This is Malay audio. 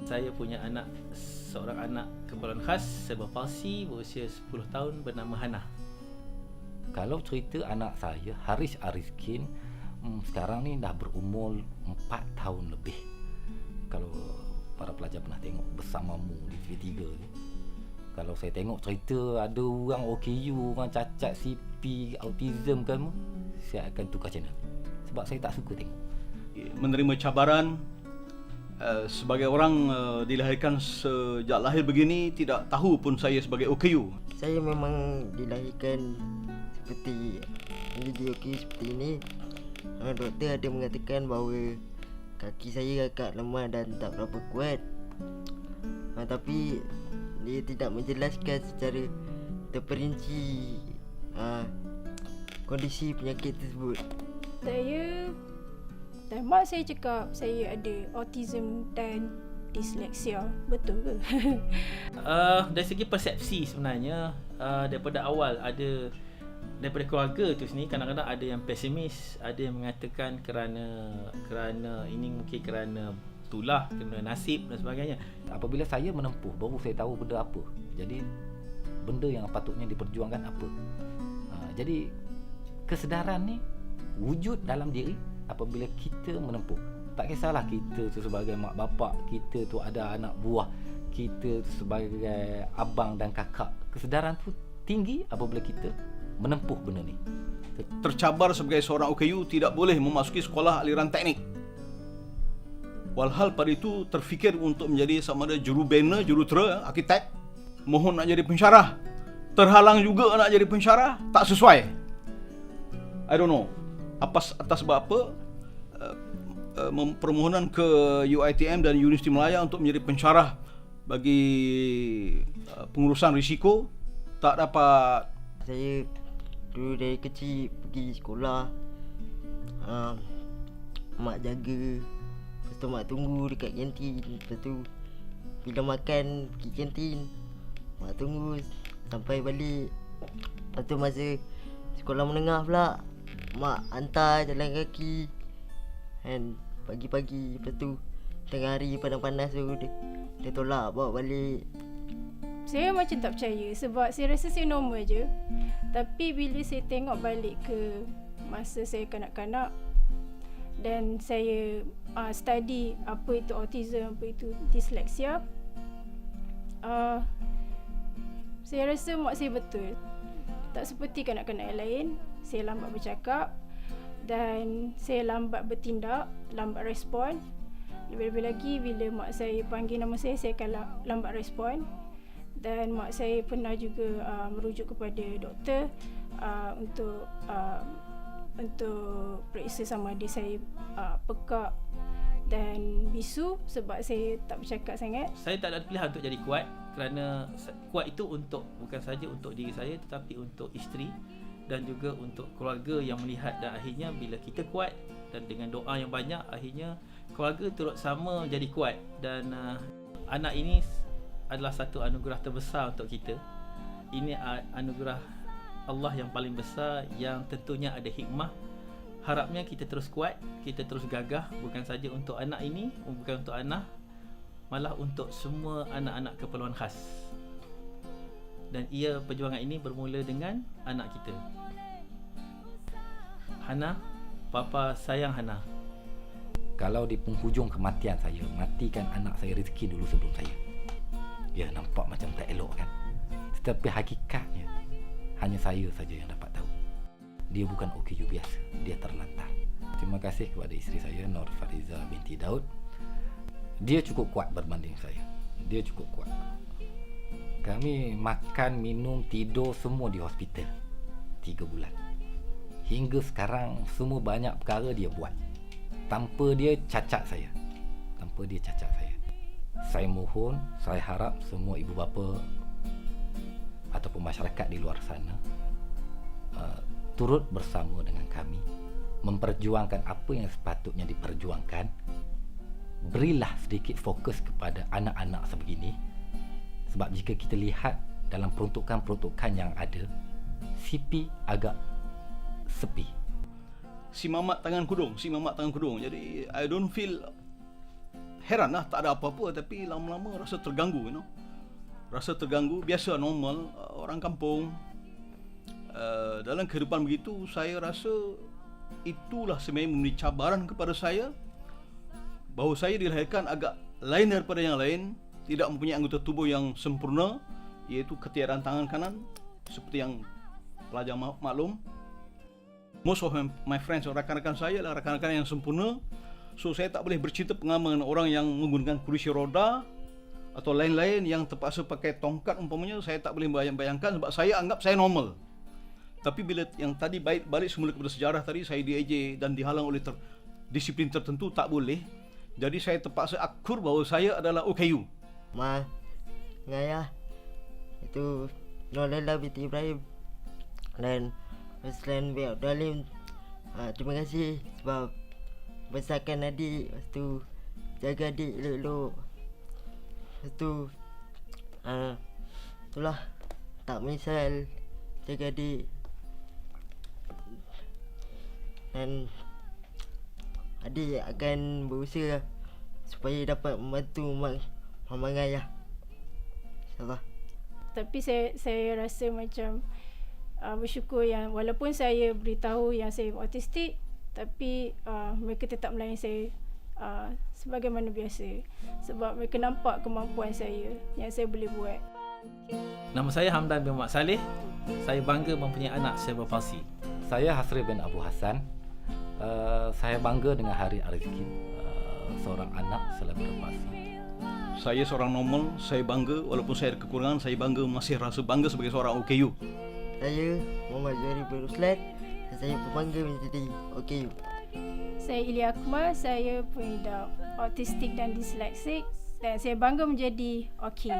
Saya punya seorang anak keperluan khas cerebral palsy berusia 10 tahun bernama Hana. Kalau cerita anak saya, Haris Ariskin, sekarang ni dah berumur 4 tahun lebih. Kalau para pelajar pernah tengok Bersamamu di TV3 ni, kalau saya tengok cerita ada orang OKU, orang cacat CP, autism kan, saya akan tukar channel. Sebab saya tak suka tengok. Menerima cabaran sebagai orang dilahirkan sejak lahir begini, tidak tahu pun saya sebagai OKU. Saya memang dilahirkan seperti menjadi OKU seperti ini. Doktor ada mengatakan bahawa kaki saya agak lemah dan tak berapa kuat. Tapi dia tidak menjelaskan secara terperinci kondisi penyakit tersebut. Saya dan mak saya cakap saya ada autism dan disleksia. Betul ke? Dari segi persepsi sebenarnya, daripada awal daripada keluarga tu sendiri, kadang-kadang ada yang pesimis, ada yang mengatakan kerana ini mungkin kerana itulah, kerana nasib dan sebagainya. Apabila saya menempuh, baru saya tahu benda apa. Jadi benda yang patutnya diperjuangkan apa. Jadi kesedaran ni wujud dalam diri apabila kita menempuh. Tak kisahlah kita tu sebagai mak bapak, kita tu ada anak buah, kita tu sebagai abang dan kakak. Kesedaran tu tinggi apabila kita menempuh benda ni. Tercabar sebagai seorang OKU tidak boleh memasuki sekolah aliran teknik. Walhal pada itu terfikir untuk menjadi sama ada jurubana, jurutera, arkitek. Mohon nak jadi pensyarah, terhalang juga nak jadi pensyarah, tak sesuai. I don't know atas sebab apa permohonan ke UiTM dan Universiti Melaya untuk menjadi pensyarah bagi pengurusan risiko tak dapat. Saya dulu dari kecil pergi sekolah, mak jaga, lepas tu mak tunggu dekat kantin, lepas tu bila makan pergi kantin, mak tunggu sampai balik. Lepas tu masa sekolah menengah pula, mak hantar jalan kaki kan, pagi-pagi. Lepas tu tengah hari panas-panas tu dia tolak bawa balik. Saya macam tak percaya sebab saya rasa saya normal je. Tapi bila saya tengok balik ke masa saya kanak-kanak dan saya study apa itu autism, apa itu disleksia, saya rasa mak saya betul. Tak seperti kanak-kanak yang lain, saya lambat bercakap dan saya lambat bertindak, lambat respon. Lebih-lebih lagi bila mak saya panggil nama saya akan lambat respon. Dan mak saya pernah juga merujuk kepada doktor untuk periksa sama ada saya pekak dan bisu sebab saya tak bercakap sangat. Saya tak ada pilihan untuk jadi kuat, kerana kuat itu bukan saja untuk diri saya tetapi untuk isteri dan juga untuk keluarga yang melihat. Dan akhirnya bila kita kuat dan dengan doa yang banyak, akhirnya keluarga turut sama jadi kuat. Dan anak ini adalah satu anugerah terbesar untuk kita. Ini anugerah Allah yang paling besar, yang tentunya ada hikmah. Harapnya kita terus kuat, kita terus gagah, bukan saja untuk anak ini, bukan untuk anak, malah untuk semua anak-anak keperluan khas. Dan perjuangan ini bermula dengan anak kita. Hana, Papa sayang Hana. Kalau di penghujung kematian saya, matikan anak saya Rizki dulu sebelum saya. Ya, nampak macam tak elok kan? Tetapi hakikatnya hanya saya saja yang dapat tahu. Dia bukan OKU biasa, dia terlantar. Terima kasih kepada isteri saya, Nur Fariza binti Daud. Dia cukup kuat berbanding saya. Dia cukup kuat. Kami makan, minum, tidur semua di hospital 3 bulan. Hingga sekarang semua banyak perkara dia buat. Tanpa dia cacat saya. Saya mohon, saya harap semua ibu bapa ataupun masyarakat di luar sana turut bersama dengan kami memperjuangkan apa yang sepatutnya diperjuangkan. Berilah sedikit fokus kepada anak-anak sebegini. Sebab jika kita lihat dalam peruntukan-peruntukan yang ada, CP agak sepi. Si mamat tangan kudung. Jadi I don't feel heran lah, tak ada apa-apa, tapi lama-lama rasa terganggu, rasa terganggu. Biasa, normal, orang kampung. Dalam kehidupan begitu, saya rasa itulah sebenarnya memberi cabaran kepada saya bahawa saya dilahirkan agak lain daripada yang lain, tidak mempunyai anggota tubuh yang sempurna, iaitu ketiadaan tangan kanan seperti yang pelajar maklum. Most of my friends, rakan-rakan saya adalah rakan-rakan yang sempurna. So saya tak boleh bercerita pengalaman orang yang menggunakan kursi roda atau lain-lain yang terpaksa pakai tongkat umpamanya. Saya tak boleh bayangkan sebab saya anggap saya normal. Tapi bila yang tadi balik semula kepada sejarah tadi, saya diejek dan dihalang oleh disiplin tertentu, tak boleh. Jadi saya terpaksa akur bahawa saya adalah OKU. Ma, ngayah itu Nolala binti Ibrahim dan Ruslan bin Abdalim. Terima kasih sebab besarkan adik, lepas tu jaga adik elok-elok, lepas tu itulah, tak menyesal, jaga adik. Dan adik akan berusaha supaya dapat membantu mama ayah, InsyaAllah. Tapi saya rasa macam bersyukur yang walaupun saya beritahu yang saya autistik, tapi mereka tetap melayan saya sebagaimana biasa, sebab mereka nampak kemampuan saya yang saya boleh buat. Nama saya Hamdan bin Muhammad Saleh. Saya bangga mempunyai anak cerebral palsy. Saya Hasri bin Abu Hassan. Saya bangga dengan Hari Rezeki, seorang anak selebgram palsi. Saya seorang normal, saya bangga. Walaupun saya ada kekurangan, saya bangga, masih rasa bangga sebagai seorang OKU. Saya Muhammad Zuhairi bin Ruslan dan saya berbangga menjadi OKU. Saya Ilya Akmal, saya pengidap autistik dan disleksik dan saya bangga menjadi OKU.